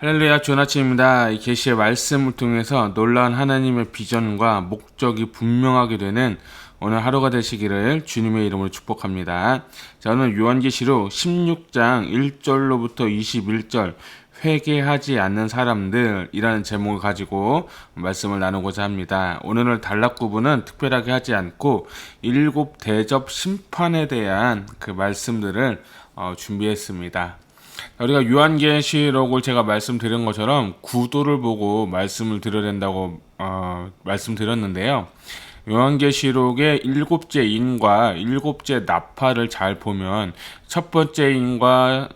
할렐루야, 좋은 아침입니다. 이 계시의 말씀을 통해서 놀라운 하나님의 비전과 목적이 분명하게 되는 오늘 하루가 되시기를 주님의 이름으로 축복합니다. 자, 오늘 요한계시록 16장 1절로부터 21절 회개하지 않는 사람들이라는 제목을 가지고 말씀을 나누고자 합니다. 오늘 단락부분은 특별하게 하지 않고 일곱 대접 심판에 대한 그 말씀들을 준비했습니다. 우리가 요한계시록을 제가 말씀드린 것처럼 구도를 보고 말씀을 드려야 된다고 말씀드렸는데요. 요한계시록의 일곱째 인과 일곱째 나팔을 잘 보면 첫 번째 인과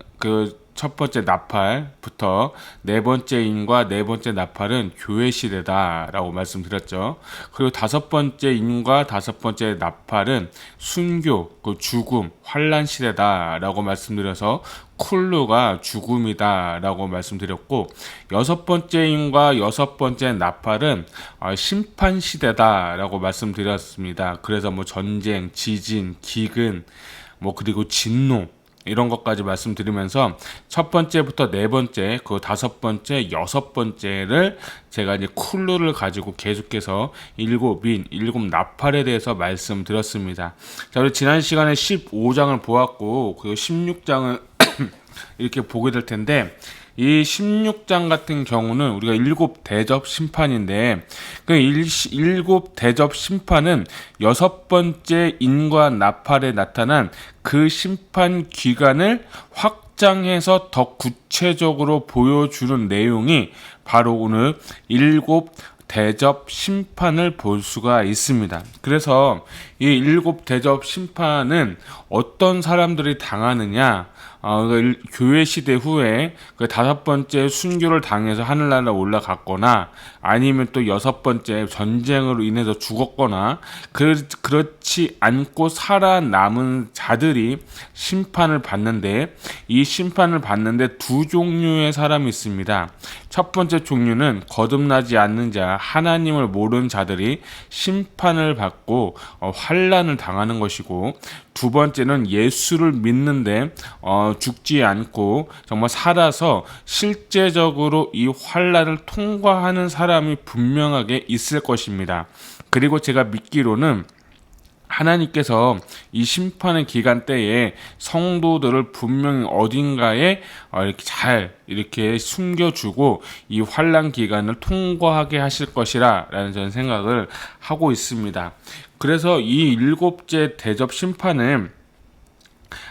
첫 번째 나팔부터 네 번째 인과 네 번째 나팔은 교회 시대다라고 말씀드렸죠. 그리고 다섯 번째 인과 다섯 번째 나팔은 순교, 죽음, 환란 시대다라고 말씀드려서 쿨루가 죽음이다라고 말씀드렸고, 여섯 번째 인과 여섯 번째 나팔은 심판 시대다라고 말씀드렸습니다. 그래서 뭐 전쟁, 지진, 기근, 그리고 진노 이런 것까지 말씀드리면서 첫 번째부터 네 번째, 그 다섯 번째, 여섯 번째를 제가 이제 쿨루를 가지고 계속해서 일곱 나팔에 대해서 말씀드렸습니다. 자, 우리 지난 시간에 15장을 보았고, 그리고 16장을 이렇게 보게 될 텐데, 이 16장 같은 경우는 우리가 일곱 대접 심판인데, 그 일곱 대접 심판은 여섯 번째 인과 나팔에 나타난 그 심판 기간을 확장해서 더 구체적으로 보여주는 내용이 바로 오늘 일곱 대접 심판을 볼 수가 있습니다. 그래서 이 일곱 대접 심판은 어떤 사람들이 당하느냐, 교회 시대 후에 그 다섯 번째 순교를 당해서 하늘나라 올라갔거나, 아니면 또 여섯 번째 전쟁으로 인해서 죽었거나, 그렇지 않고 살아남은 자들이 심판을 받는데, 이 심판을 받는데 두 종류의 사람이 있습니다. 첫 번째 종류는 거듭나지 않는 자, 하나님을 모르는 자들이 심판을 받고 환난을 당하는 것이고, 두 번째는 예수를 믿는데 죽지 않고 정말 살아서 실제적으로 이 환난을 통과하는 사람이 분명하게 있을 것입니다. 그리고 제가 믿기로는 하나님께서 이 심판의 기간 때에 성도들을 분명히 어딘가에 이렇게 숨겨주고 이 환난 기간을 통과하게 하실 것이라 라는 저는 생각을 하고 있습니다. 그래서 이 일곱째 대접 심판은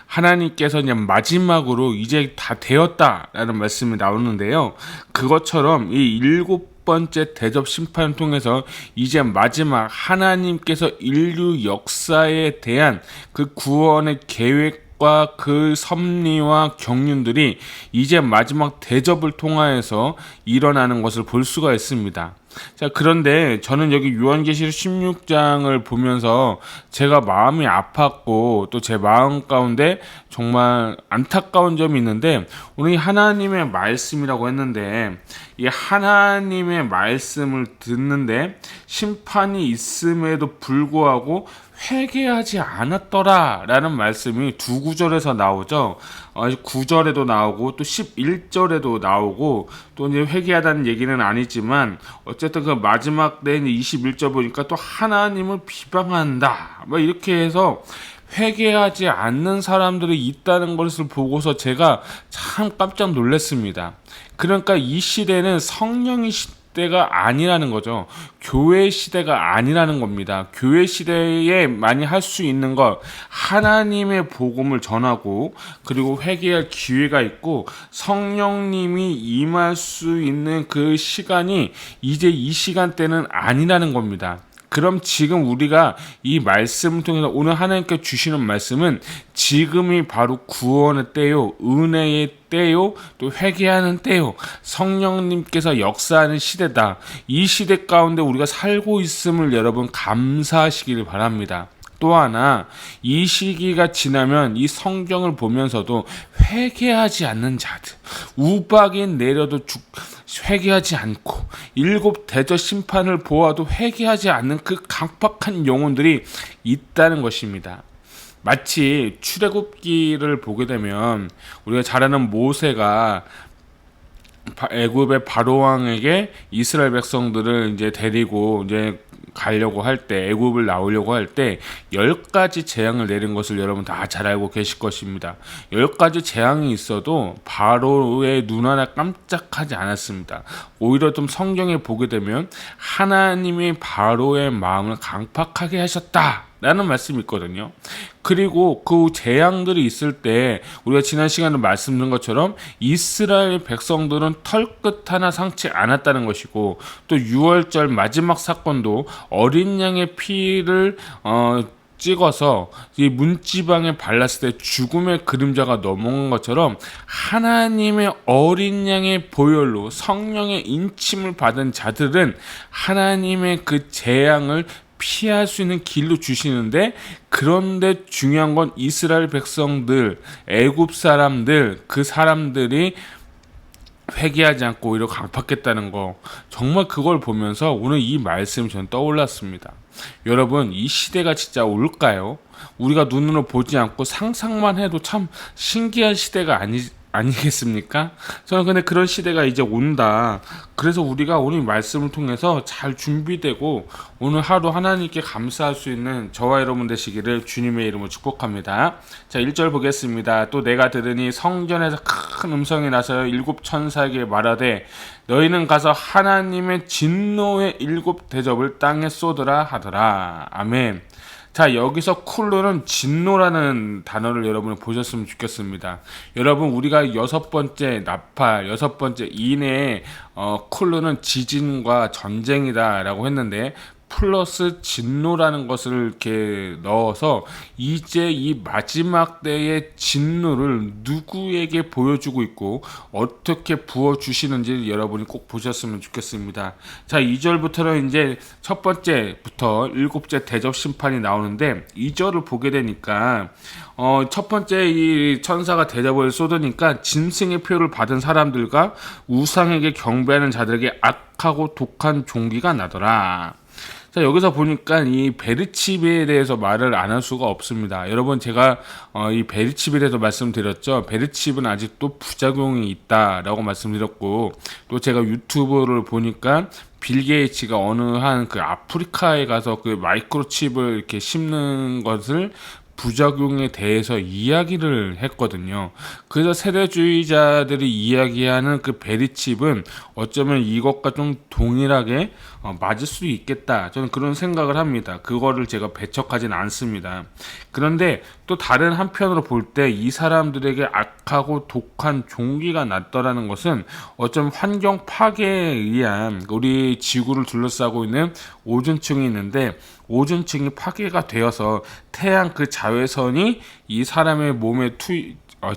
하나님께서 그냥 마지막으로 이제 다 되었다라는 말씀이 나오는데요. 그것처럼 이 일곱 번째 대접 심판을 통해서 이제 마지막 하나님께서 인류 역사에 대한 그 구원의 계획과 그 섭리와 경륜들이 이제 마지막 대접을 통하여서 일어나는 것을 볼 수가 있습니다. 자, 그런데 저는 여기 요한계시록 16장을 보면서 제가 마음이 아팠고 또 제 마음 가운데 정말 안타까운 점이 있는데, 오늘 하나님의 말씀이라고 했는데, 이 하나님의 말씀을 듣는데 심판이 있음에도 불구하고 회개하지 않았더라 라는 말씀이 두 구절에서 나오죠. 9절에도 나오고 또 11절에도 나오고, 또 이제 회개하다는 얘기는 아니지만 어쨌든 그 마지막 내 21절 보니까 또 하나님을 비방한다 이렇게 해서 회개하지 않는 사람들이 있다는 것을 보고서 제가 참 깜짝 놀랐습니다. 그러니까 이 시대는 성령의 시대가 아니라는 거죠. 교회 시대가 아니라는 겁니다. 교회 시대에 많이 할 수 있는 것, 하나님의 복음을 전하고, 그리고 회개할 기회가 있고 성령님이 임할 수 있는 그 시간이 이제 이 시간대는 아니라는 겁니다. 그럼 지금 우리가 이 말씀을 통해서 오늘 하나님께 주시는 말씀은 지금이 바로 구원의 때요, 은혜의 때요, 또 회개하는 때요, 성령님께서 역사하는 시대다. 이 시대 가운데 우리가 살고 있음을 여러분 감사하시기를 바랍니다. 또 하나, 이 시기가 지나면 이 성경을 보면서도 회개하지 않는 자들, 우박이 내려도 회개하지 않고 일곱 대접 심판을 보아도 회개하지 않는 그 강팍한 영혼들이 있다는 것입니다. 마치 출애굽기를 보게 되면 우리가 잘 아는 모세가 애굽의 바로 왕에게 이스라엘 백성들을 이제 데리고 이제 가려고 할 때, 애굽을 나오려고 할 때 10가지 재앙을 내린 것을 여러분 다 잘 알고 계실 것입니다. 10가지 재앙이 있어도 바로의 눈 하나 깜짝하지 않았습니다. 오히려 좀 성경에 보게 되면 하나님이 바로의 마음을 강팍하게 하셨다 라는 말씀이 있거든요. 그리고 그 재앙들이 있을 때 우리가 지난 시간에 말씀드린 것처럼 이스라엘 백성들은 털끝 하나 상치 않았다는 것이고, 또 6월절 마지막 사건도 어린 양의 피를 찍어서 이 문지방에 발랐을 때 죽음의 그림자가 넘어간 것처럼 하나님의 어린 양의 보혈로 성령의 인침을 받은 자들은 하나님의 그 재앙을 피할 수 있는 길로 주시는데, 그런데 중요한 건 이스라엘 백성들, 애굽 사람들, 그 사람들이 회개하지 않고 오히려 강팍했다는 거, 정말 그걸 보면서 오늘 이 말씀이 저는 떠올랐습니다. 여러분, 이 시대가 진짜 올까요? 우리가 눈으로 보지 않고 상상만 해도 참 신기한 시대가 아니겠습니까? 저는 근데 그런 시대가 이제 온다. 그래서 우리가 오늘 말씀을 통해서 잘 준비되고 오늘 하루 하나님께 감사할 수 있는 저와 여러분 되시기를 주님의 이름으로 축복합니다. 자, 1절 보겠습니다. 또 내가 들으니 성전에서 큰 음성이 나서 7 천사에게 말하되 너희는 가서 하나님의 진노의 7 대접을 땅에 쏟으라 하더라. 아멘. 자, 여기서 쿨로는 진노라는 단어를 여러분이 보셨으면 좋겠습니다. 여러분, 우리가 6번째 나팔, 6번째 이내에 쿨로는 지진과 전쟁이다 라고 했는데, 플러스 진노라는 것을 이렇게 넣어서 이제 이 마지막 때의 진노를 누구에게 보여주고 있고 어떻게 부어주시는지 여러분이 꼭 보셨으면 좋겠습니다. 자, 2절부터는 이제 첫 번째부터 7째 대접 심판이 나오는데, 2절을 보게 되니까 첫 번째 이 천사가 대접을 쏟으니까 짐승의 표를 받은 사람들과 우상에게 경배하는 자들에게 악하고 독한 종기가 나더라. 자, 여기서 보니까 이 베르칩에 대해서 말을 안 할 수가 없습니다. 여러분, 제가 이 베르칩에 대해서 말씀드렸죠. 베르칩은 아직도 부작용이 있다라고 말씀드렸고, 또 제가 유튜브를 보니까 빌 게이츠가 어느 한 그 아프리카에 가서 그 마이크로칩을 이렇게 심는 것을 부작용에 대해서 이야기를 했거든요. 그래서 세대주의자들이 이야기하는 그 베리칩은 어쩌면 이것과 좀 동일하게 맞을 수도 있겠다. 저는 그런 생각을 합니다. 그거를 제가 배척하진 않습니다. 그런데 또 다른 한편으로 볼 때 이 사람들에게 악하고 독한 종기가 났더라는 것은 어쩌면 환경 파괴에 의한, 우리 지구를 둘러싸고 있는 오존층이 있는데 오존층이 파괴가 되어서 태양 그 자외선이 이 사람의 몸에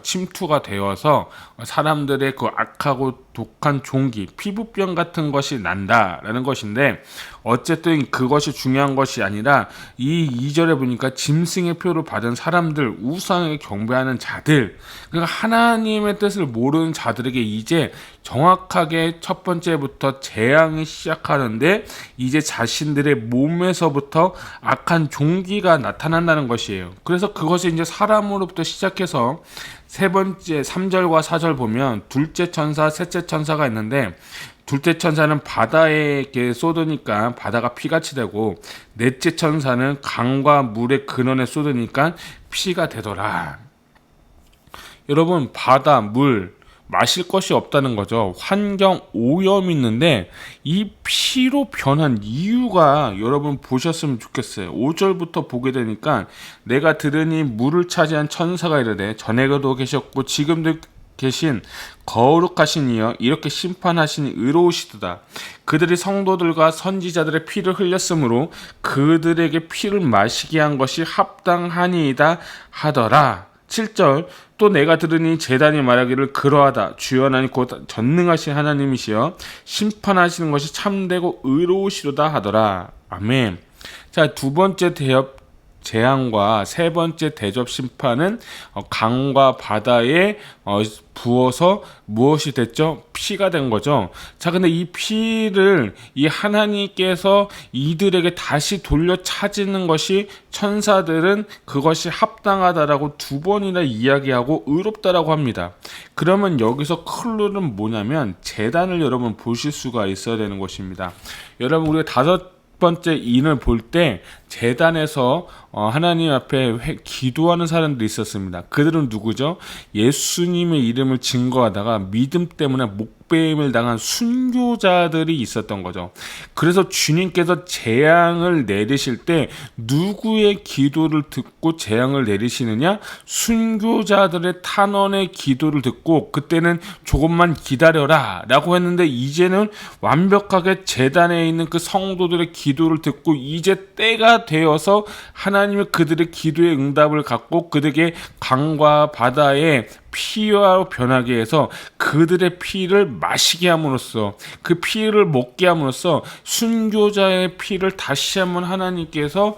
침투가 되어서 사람들의 그 악하고 독한 종기, 피부병 같은 것이 난다라는 것인데, 어쨌든 그것이 중요한 것이 아니라 이 2절에 보니까 짐승의 표를 받은 사람들, 우상에 경배하는 자들, 그러니까 하나님의 뜻을 모르는 자들에게 이제 정확하게 첫 번째부터 재앙이 시작하는데, 이제 자신들의 몸에서부터 악한 종기가 나타난다는 것이에요. 그래서 그것이 이제 사람으로부터 시작해서 세 번째 3절과 4절 보면 둘째 천사, 셋째 천사가 있는데, 둘째 천사는 바다에 쏟으니까 바다가 피같이 되고, 넷째 천사는 강과 물의 근원에 쏟으니까 피가 되더라. 여러분, 바다, 물, 마실 것이 없다는 거죠. 환경 오염이 있는데 이 피로 변한 이유가 여러분 보셨으면 좋겠어요. 5절부터 보게 되니까 내가 들으니 물을 차지한 천사가 이르되 전에도 계셨고 지금도 계신 거룩하신 이여 이렇게 심판하시니 의로우시도다. 그들이 성도들과 선지자들의 피를 흘렸으므로 그들에게 피를 마시게 한 것이 합당하니이다 하더라. 7절 또 내가 들으니 제단이 말하기를 그러하다. 주여 하나님 곧 전능하신 하나님이시여 심판하시는 것이 참되고 의로우시도다 하더라. 아멘. 자, 두 번째 대접 재앙과 세 번째 대접 심판은 강과 바다에 부어서 무엇이 됐죠? 피가 된 거죠. 자, 근데 이 피를 이 하나님께서 이들에게 다시 돌려 찾는 것이 천사들은 그것이 합당하다라고 두 번이나 이야기하고 의롭다라고 합니다. 그러면 여기서 클루는 뭐냐면 제단을 여러분 보실 수가 있어야 되는 것입니다. 여러분 우리가 다섯 번째 인을 볼 때 제단에서 하나님 앞에 기도하는 사람들이 있었습니다. 그들은 누구죠? 예수님의 이름을 증거하다가 믿음 때문에 목배임을 당한 순교자들이 있었던 거죠. 그래서 주님께서 재앙을 내리실 때 누구의 기도를 듣고 재앙을 내리시느냐? 순교자들의 탄원의 기도를 듣고 그때는 조금만 기다려라 라고 했는데 이제는 완벽하게 제단에 있는 그 성도들의 기도를 듣고 이제 때가 되어서 하나님이 그들의 기도의 응답을 갖고 그들에게 강과 바다에 피와 변하게 해서 그들의 피를 마시게 함으로써 그 피를 먹게 함으로써 순교자의 피를 다시 한번 하나님께서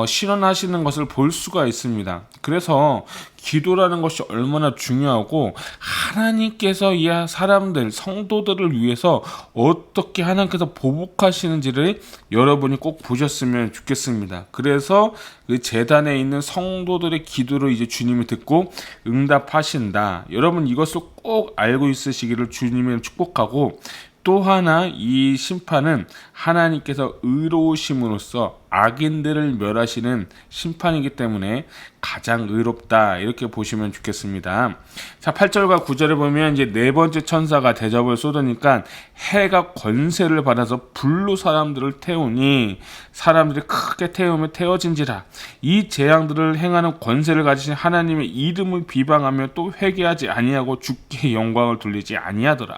실현하시는 것을 볼 수가 있습니다. 그래서 기도라는 것이 얼마나 중요하고 하나님께서 이 사람들 성도들을 위해서 어떻게 하나님께서 보복하시는지를 여러분이 꼭 보셨으면 좋겠습니다. 그래서 그 제단에 있는 성도들의 기도를 이제 주님이 듣고 응답하신다. 여러분 이것을 꼭 알고 있으시기를 주님을 축복하고 또 하나 이 심판은 하나님께서 의로우심으로써 악인들을 멸하시는 심판이기 때문에 가장 의롭다 이렇게 보시면 좋겠습니다. 자 8절과 9절에 보면 이제 네 번째 천사가 대접을 쏟으니까 해가 권세를 받아서 불로 사람들을 태우니 사람들이 크게 태우며 태워진지라. 이 재앙들을 행하는 권세를 가지신 하나님의 이름을 비방하며 또 회개하지 아니하고 주께 영광을 돌리지 아니하더라.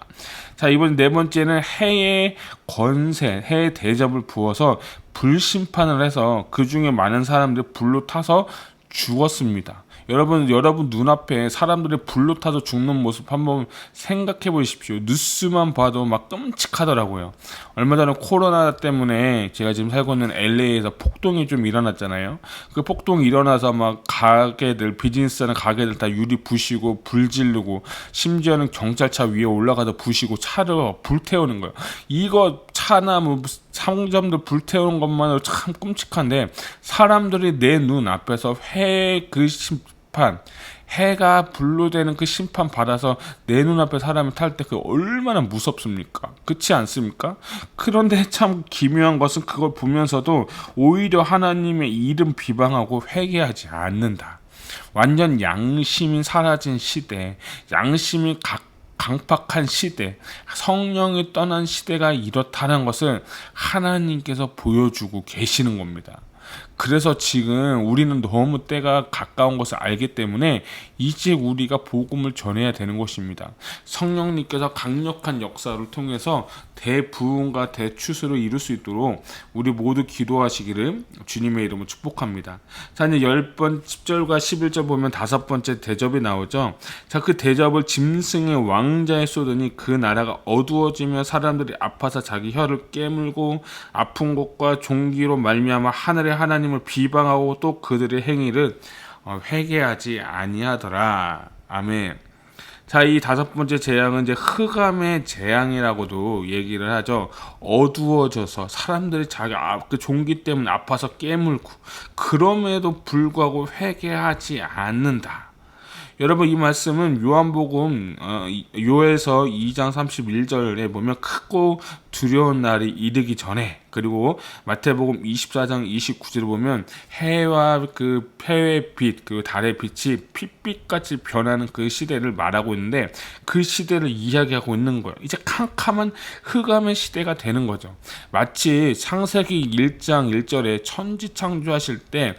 자 이번 네 번째는 해의 권세, 해의 대접을 부어서 불심판을 해서 그 중에 많은 사람들이 불로 타서 죽었습니다. 여러분 눈앞에 사람들이 불로 타서 죽는 모습 한번 생각해 보십시오. 뉴스만 봐도 막 끔찍하더라고요. 얼마 전에 코로나 때문에 제가 지금 살고 있는 LA에서 폭동이 좀 일어났잖아요. 그 폭동이 일어나서 막 가게들, 비즈니스하는 가게들 다 유리 부시고 불 지르고 심지어는 경찰차 위에 올라가서 부시고 차를 불태우는 거예요. 이거 차나 뭐 상점들 불태우는 것만으로 참 끔찍한데 사람들이 내 눈 앞에서 그 심판 해가 불로 되는 그 심판 받아서 내 눈앞에 사람이 탈 때 그 얼마나 무섭습니까? 그렇지 않습니까? 그런데 참 기묘한 것은 그걸 보면서도 오히려 하나님의 이름 비방하고 회개하지 않는다. 완전 양심이 사라진 시대, 양심이 강팍한 시대, 성령이 떠난 시대가 이렇다는 것을 하나님께서 보여주고 계시는 겁니다. 그래서 지금 우리는 너무 때가 가까운 것을 알기 때문에 이제 우리가 복음을 전해야 되는 것입니다. 성령님께서 강력한 역사를 통해서 대부흥과 대추수를 이룰 수 있도록 우리 모두 기도하시기를 주님의 이름으로 축복합니다. 자, 이제 10절과 11절 보면 다섯 번째 대접이 나오죠. 자, 그 대접을 짐승의 왕자에 쏟으니 그 나라가 어두워지며 사람들이 아파서 자기 혀를 깨물고 아픈 것과 종기로 말미암아 하늘의 하나님을 비방하고 또 그들의 행위를 회개하지 아니하더라. 아멘. 자, 이 다섯 번째 재앙은 이제 흑암의 재앙이라고도 얘기를 하죠. 어두워져서 사람들이 자기 그 종기 때문에 아파서 깨물고 그럼에도 불구하고 회개하지 않는다. 여러분 이 말씀은 요한복음 요에서 2장 31절에 보면 크고 두려운 날이 이르기 전에, 그리고 마태복음 24장 29절을 보면 해와 그 해의 빛, 그 달의 빛이 핏빛같이 변하는 그 시대를 말하고 있는데 그 시대를 이야기하고 있는 거예요. 이제 캄캄한 흑암의 시대가 되는 거죠. 마치 창세기 1장 1절에 천지 창조하실 때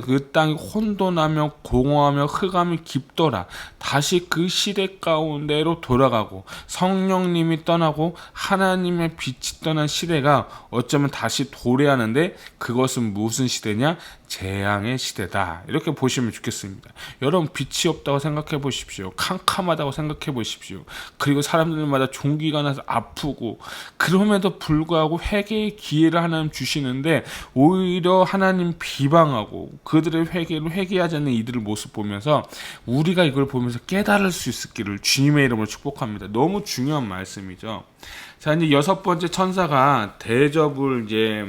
그 땅이 혼돈하며 공허하며 흑암이 깊더라. 다시 그 시대 가운데로 돌아가고 성령님이 떠나고 하나님의 빛이 떠난 시대가 어쩌면 다시 도래하는데 그것은 무슨 시대냐? 재앙의 시대다. 이렇게 보시면 좋겠습니다. 여러분, 빛이 없다고 생각해 보십시오. 캄캄하다고 생각해 보십시오. 그리고 사람들마다 종기가 나서 아프고, 그럼에도 불구하고 회개의 기회를 하나님 주시는데 오히려 하나님 비방하고 그들의 회개를 회개하지 않는 이들의 모습 보면서 우리가 이걸 보면서 깨달을 수 있기를 주님의 이름으로 축복합니다. 너무 중요한 말씀이죠. 자, 이제 6번째 천사가 대접을 이제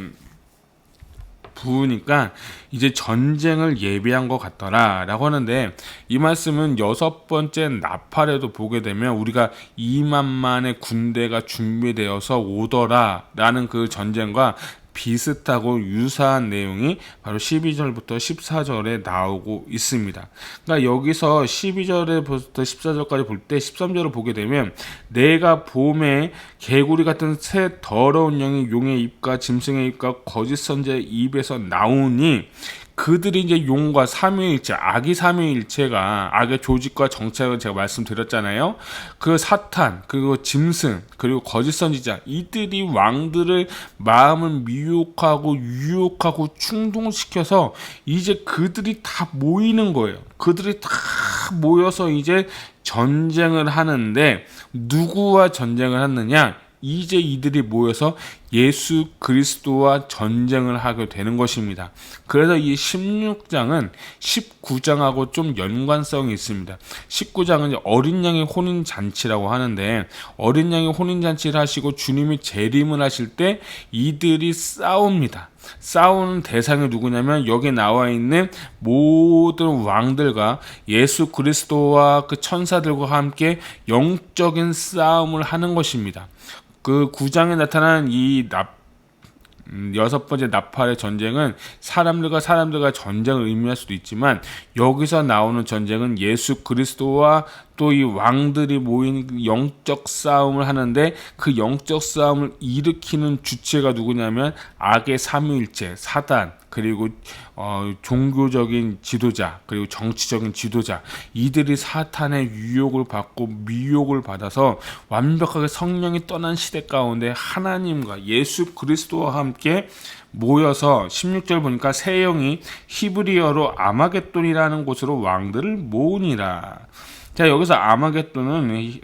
부으니까 이제 전쟁을 예비한 것 같더라 라고 하는데, 이 말씀은 6번째 나팔에도 보게 되면 우리가 2만만의 군대가 준비되어서 오더라 라는 그 전쟁과 비슷하고 유사한 내용이 바로 12절부터 14절에 나오고 있습니다. 그러니까 여기서 12절부터 14절까지 볼 때 13절을 보게 되면, 내가 봄에 개구리 같은 새 더러운 영이 용의 입과 짐승의 입과 거짓 선지자의 입에서 나오니, 그들이 이제 용과 삼위일체, 악이 삼위일체가 악의 조직과 정체를 제가 말씀드렸잖아요. 그 사탄, 그리고 짐승, 그리고 거짓 선지자, 이들이 왕들을 마음을 미혹하고 유혹하고 충동시켜서 이제 그들이 다 모이는 거예요. 그들이 다 모여서 이제 전쟁을 하는데, 누구와 전쟁을 하느냐? 이제 이들이 모여서 예수 그리스도와 전쟁을 하게 되는 것입니다. 그래서 이 16장은 19장하고 좀 연관성이 있습니다. 19장은 어린 양의 혼인잔치라고 하는데, 어린 양의 혼인잔치를 하시고 주님이 재림을 하실 때 이들이 싸웁니다. 싸우는 대상이 누구냐면 여기 나와 있는 모든 왕들과 예수 그리스도와 그 천사들과 함께 영적인 싸움을 하는 것입니다. 그 9장에 나타난 이 6번째 나팔의 전쟁은 사람들과 전쟁을 의미할 수도 있지만, 여기서 나오는 전쟁은 예수 그리스도와 또 이 왕들이 모인 영적 싸움을 하는데, 그 영적 싸움을 일으키는 주체가 누구냐면 악의 삼위일체, 사단, 그리고 종교적인 지도자, 그리고 정치적인 지도자, 이들이 사탄의 유혹을 받고 미혹을 받아서 완벽하게 성령이 떠난 시대 가운데 하나님과 예수 그리스도와 함께 모여서 16절 보니까 새 영이 히브리어로 아마겟돈이라는 곳으로 왕들을 모으니라. 자, 여기서 아마겟돈은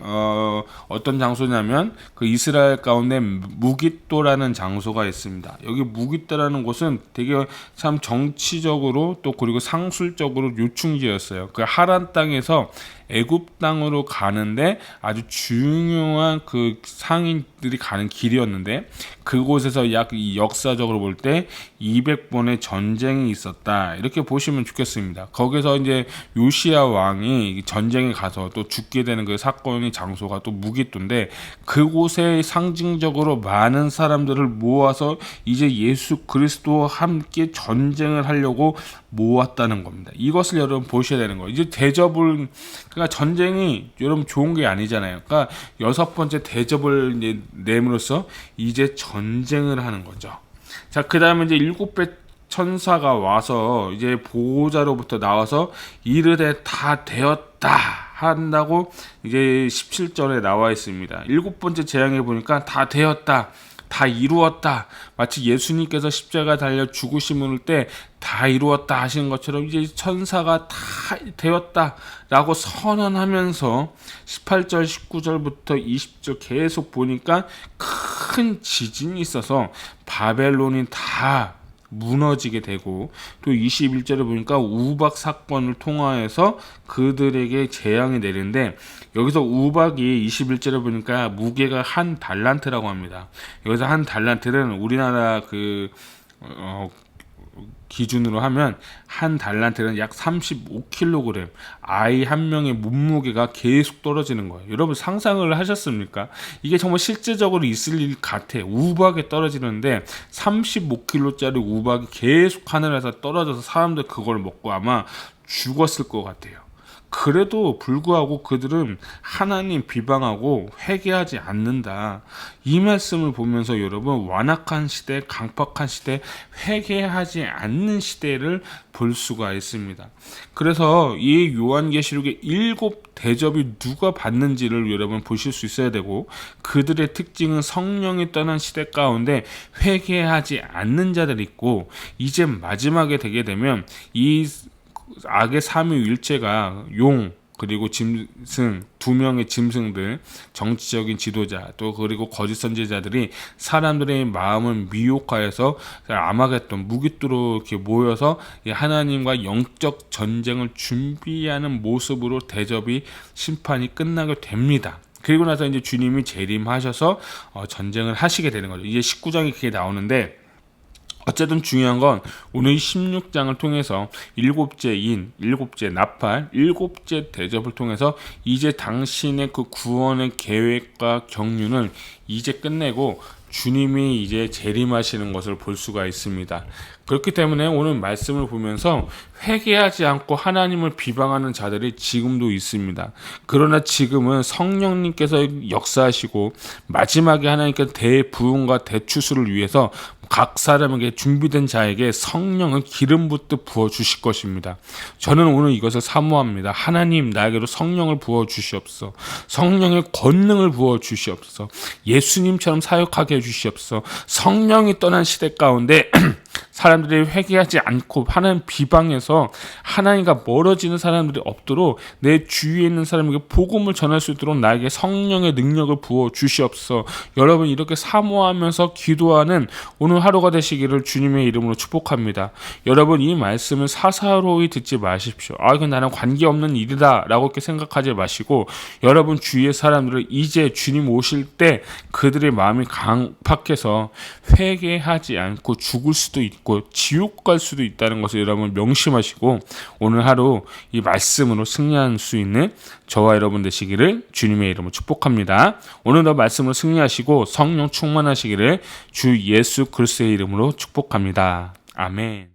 어떤 장소냐면 그 이스라엘 가운데 무깃도라는 장소가 있습니다. 여기 무깃도라는 곳은 되게 참 정치적으로 또 그리고 상술적으로 요충지였어요. 그 하란 땅에서 애굽 땅으로 가는데 아주 중요한 그 상인들이 가는 길이었는데, 그곳에서 약 역사적으로 볼 때 200번의 전쟁이 있었다, 이렇게 보시면 좋겠습니다. 거기서 이제 요시야 왕이 전쟁에 가서 또 죽게 되는 그 사건의 장소가 또 무깃도인데, 그곳에 상징적으로 많은 사람들을 모아서 이제 예수 그리스도와 함께 전쟁을 하려고 모았다는 겁니다. 이것을 여러분 보셔야 되는 거예요. 이제 대접을, 그러니까 전쟁이 여러분 좋은 게 아니잖아요. 그러니까 6번째 대접을 이제 내므로써 이제 전쟁을 하는 거죠. 자, 그 다음에 이제 7배 천사가 와서 이제 보호자로부터 나와서 이르되 다 되었다 한다고 이제 17절에 나와 있습니다. 7번째 재앙에 보니까 다 되었다, 다 이루었다, 마치 예수님께서 십자가 달려 죽으심을 때 다 이루었다 하시는 것처럼 이제 천사가 다 되었다 라고 선언하면서 18절 19절부터 20절 계속 보니까 큰 지진이 있어서 바벨론이 다 무너지게 되고, 또 21절에 보니까 우박 사건을 통하여서 그들에게 재앙이 내리는데, 여기서 우박이 21절에 보니까 무게가 한 달란트라고 합니다. 여기서 한 달란트는 우리나라 기준으로 하면 한 달란트는 약 35kg, 아이 한 명의 몸무게가 계속 떨어지는 거예요. 여러분 상상을 하셨습니까? 이게 정말 실제적으로 있을 일 같아. 우박에 떨어지는데 35kg짜리 우박이 계속 하늘에서 떨어져서 사람들 그걸 먹고 아마 죽었을 것 같아요. 그래도 불구하고 그들은 하나님 비방하고 회개하지 않는다. 이 말씀을 보면서 여러분, 완악한 시대, 강팍한 시대, 회개하지 않는 시대를 볼 수가 있습니다. 그래서 이 요한계시록의 7대접이 누가 받는지를 여러분 보실 수 있어야 되고, 그들의 특징은 성령이 떠난 시대 가운데 회개하지 않는 자들이 있고, 이제 마지막에 되게 되면 이 악의 삼위일체가 용 그리고 짐승, 2명의 짐승들, 정치적인 지도자, 또 그리고 거짓 선지자들이 사람들의 마음을 미혹하여서 아마겟돈 무기뚜로 이렇게 모여서 하나님과 영적 전쟁을 준비하는 모습으로 대접이 심판이 끝나게 됩니다. 그리고 나서 이제 주님이 재림하셔서 전쟁을 하시게 되는 거죠. 이제 19장이 그게 나오는데, 어쨌든 중요한 건 오늘 16장을 통해서 7째 인, 7째 나팔, 7째 대접을 통해서 이제 당신의 그 구원의 계획과 경륜을 이제 끝내고 주님이 이제 재림하시는 것을 볼 수가 있습니다. 그렇기 때문에 오늘 말씀을 보면서 회개하지 않고 하나님을 비방하는 자들이 지금도 있습니다. 그러나 지금은 성령님께서 역사하시고 마지막에 하나님께서 대부흥과 대추수를 위해서 각 사람에게 준비된 자에게 성령을 기름 붓듯 부어주실 것입니다. 저는 오늘 이것을 사모합니다. 하나님, 나에게도 성령을 부어주시옵소서. 성령의 권능을 부어주시옵소서. 예수님처럼 사역하게 해주시옵소서. 성령이 떠난 시대 가운데 사람들이 회개하지 않고 하나님 비방해서 하나님과 멀어지는 사람들이 없도록 내 주위에 있는 사람에게 복음을 전할 수 있도록 나에게 성령의 능력을 부어 주시옵소서. 여러분, 이렇게 사모하면서 기도하는 오늘 하루가 되시기를 주님의 이름으로 축복합니다. 여러분, 이 말씀을 사사로이 듣지 마십시오. 이건 나랑 관계없는 일이다 라고 이렇게 생각하지 마시고, 여러분 주위의 사람들을 이제 주님 오실 때 그들의 마음이 강팍해서 회개하지 않고 죽을 수도 있고 지옥 갈 수도 있다는 것을 여러분 명심하시고, 오늘 하루 이 말씀으로 승리할 수 있는 저와 여러분 되시기를 주님의 이름으로 축복합니다. 오늘도 말씀으로 승리하시고 성령 충만하시기를 주 예수 그리스도의 이름으로 축복합니다. 아멘.